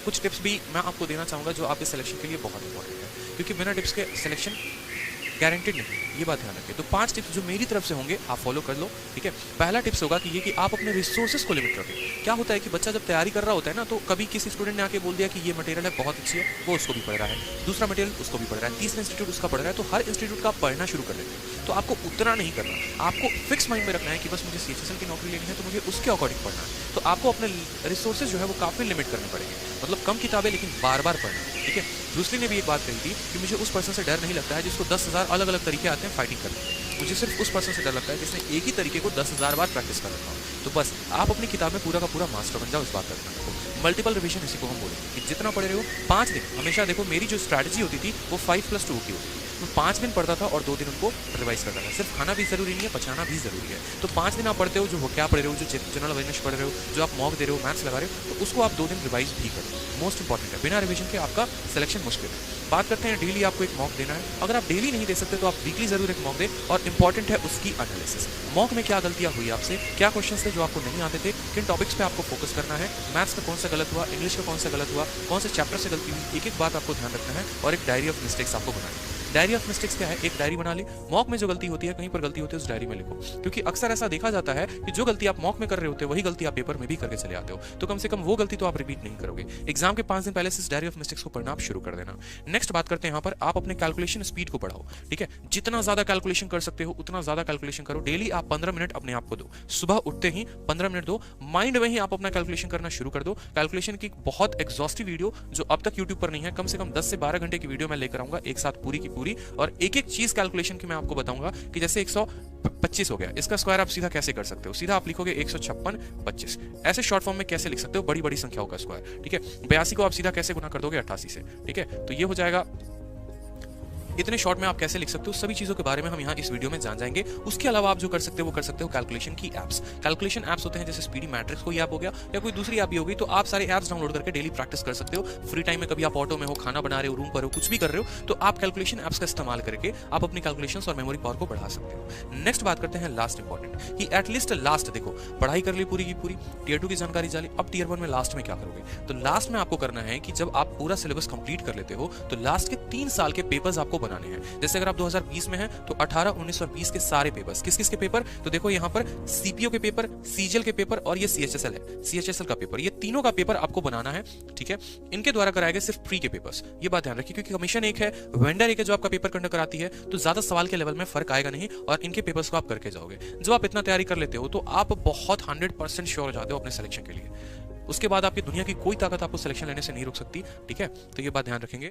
कुछ टिप्स भी मैं आपको देना चाहूँगा जो आपके सिलेक्शन के लिए बहुत इंपॉर्टेंट है, क्योंकि बिना टिप्स के सिलेक्शन गारंटेड नहीं, ये बात ध्यान रखें। तो 5 टिप्स जो मेरी तरफ से होंगे आप फॉलो कर लो, ठीक है। पहला टिप्स होगा कि ये कि आप अपने रिसोर्सेज को लिमिट रखें। क्या होता है कि बच्चा जब तैयारी कर रहा होता है ना, तो कभी किसी स्टूडेंट ने आके बोल दिया कि ये मटेरियल है बहुत अच्छी है, वो उसको भी पढ़ रहा है, दूसरा मटेरियल उसको भी पढ़ रहा है, तीसरा इंस्टीट्यूट उसका पढ़ रहा है, तो हर इंस्टीट्यूट का आप पढ़ना शुरू कर लेते हैं। तो आपको उतना नहीं करना, आपको फिक्स माइंड में रखना है कि बस मुझे CHSL की नौकरी लेनी है, तो मुझे उसके अकॉर्डिंग पढ़ना है। तो आपको अपने रिसोर्सेज जो है वो काफ़ी लिमिट करने पड़ेंगे, मतलब कम किताबें लेकिन बार बार पढ़ना, ठीक है। ब्रूस ली ने भी एक बात कही थी कि मुझे उस पर्सन से डर नहीं लगता है जिसको 10,000 अलग अलग तरीके आते हैं फाइटिंग करने के, मुझे सिर्फ उस पर्सन से डर लगता है जिसने एक ही तरीके को 10,000 बार प्रैक्टिस कर रखा हो। तो बस आप अपनी किताब में पूरा का पूरा मास्टर बन जाओ, इस बात का ध्यान रखो। मल्टीपल रिवीजन इसी को हम बोलेंगे कि जितना पढ़े रहे हो 5 दिन, हमेशा देखो मेरी जो स्ट्रैटेजी होती थी वो 5+2 की होती थी। मैं 5 दिन पढ़ता था और 2 दिन उनको रिवाइज करता था। सिर्फ खाना भी जरूरी नहीं है, पचाना भी जरूरी है। तो 5 दिन आप पढ़ते हो, जो क्या पढ़ रहे हो, जो जनरल अवेयरनेस पढ़ रहे हो, जो आप मॉक दे रहे हो, मैथ्स लगा रहे हो, तो उसको आप 2 दिन रिवाइज भी करो। मोस्ट इंपॉर्टेंट है, बिना रिविजन के आपका सिलेक्शन मुश्किल है। बात करते हैं डेली आपको एक मॉक देना है। अगर आप डेली नहीं दे सकते तो आप वीकली जरूर एक मॉक दें, और इंपॉर्टेंट है उसकी एनालिसिस। मॉक में क्या गलतियां हुई आपसे, क्या क्वेश्चंस थे जो आपको नहीं आते थे, किन टॉपिक्स पे आपको फोकस करना है, मैथ्स का कौन सा गलत हुआ, इंग्लिश का कौन सा गलत हुआ, कौन से चैप्टर से गलती हुई, एक एक बात आपको ध्यान रखना है। और एक डायरी ऑफ मिस्टेक्स आपको बनानी है। डायरी ऑफ मिस्टेक्स क्या है, एक डायरी बना ली, मॉक में जो गलती होती है, कहीं पर गलती होती है, उस डायरी में लिखो। क्योंकि अक्सर ऐसा देखा जाता है कि जो गलती आप मॉक में कर रहे होते हो वही गलती आप पेपर में भी करके चले आते हो। तो कम से कम वो गलती तो आप रिपीट नहीं करोगे। एग्जाम के 5 दिन पहले से इस डायरी ऑफ मिस्टेक्स को पढ़ना आप शुरू कर देना। नेक्स्ट बात करते हैं यहाँ पर, आप अपने कैलकुलेशन स्पीड को बढ़ाओ, ठीक है। जितना ज्यादा कैलकुलेशन कर सकते हो उतना ज्यादा कैलकुलेशन करो। डेली आप 15 मिनट अपने आप को दो, सुबह उठते ही 15 मिनट दो, माइंड में ही आप अपना कैलकुलेशन करना शुरू कर दो। कैलकुलेशन की बहुत एग्जॉस्टिव वीडियो जो अब तक यूट्यूब पर नहीं है, कम से कम 10 से 12 घंटे की वीडियो मैं लेकर आऊंगा एक साथ पूरी की पूरी, और एक एक चीज कैलकुलेशन की मैं आपको बताऊंगा कि जैसे 125 हो गया, इसका स्क्वायर आप सीधा कैसे कर सकते हो। सीधा आप लिखोगे 156 25, ऐसे शॉर्ट फॉर्म में कैसे लिख सकते हो बड़ी बड़ी संख्याओं का स्क्वायर, ठीक है। 82 को आप सीधा कैसे गुना कर दोगे 88 से, ठीक है। तो ये हो जाएगा, इतने शॉर्ट में आप कैसे लिख सकते हो, सभी चीजों के बारे में हम यहाँ इस वीडियो में जान जाएंगे। उसके अलावा आप जो कर सकते हो वो कर सकते हो कैलकुलेशन की एप्स। कैलकुलेशन एप्स होते हैं जैसे स्पीडी मैट्रिक्स कोई ऐप हो गया या कोई दूसरी ऐप भी होगी, तो आप सारे एप्स डाउनलोड करके डेली प्रैक्टिस कर सकते हो। फ्री टाइम में कभी आप ऑटो में हो, खाना बना रहे हो, रूम पर हो, कुछ भी कर रहे हो, तो आप कैलकुलेशन एप्स का इस्तेमाल करके आप अपनी कैलकुलेशंस और मेमोरी पावर को बढ़ा सकते हो। नेक्स्ट बात करते हैं लास्ट इंपॉर्टेंट, कि एटलीस्ट लास्ट देखो, पढ़ाई कर ली पूरी की पूरी, टीयर 2 की जानकारी जाली, अब टीयर 1 में लास्ट में क्या करोगे। तो लास्ट में आपको करना है कि जब आप पूरा सिलेबस कंप्लीट कर लेते हो तो लास्ट के 3 साल के पेपर्स आपको बनाने हैं। जैसे आप 2020 में हैं तो 18, 19 और 20 के सारे पेपर्स, किस किस के पेपर, तो देखो यहाँ पर सीपीओ के पेपर, सीजीएल के पेपर और ये सीएचएसएल है, सीएचएसएल का पेपर, ये तीनों का पेपर आपको बनाना है, ठीक है। इनके द्वारा कराए गए सिर्फ प्री के पेपर्स, ये बात ध्यान रखिए, क्योंकि कमीशन एक है, वेंडर एक है जो आपका पेपर कंडक्ट कराती है, तो ज्यादा सवाल के लेवल में फर्क आएगा नहीं और इनके पेपर्स को आप करके जाओगे। जब आप इतना तैयारी कर लेते हो तो आप बहुत 100% श्योर हो जाते हो अपने सिलेक्शन के लिए। उसके बाद आपकी दुनिया की कोई ताकत आपको सिलेक्शन लेने से नहीं रोक सकती, ठीक है। तो ये बात ध्यान रखेंगे।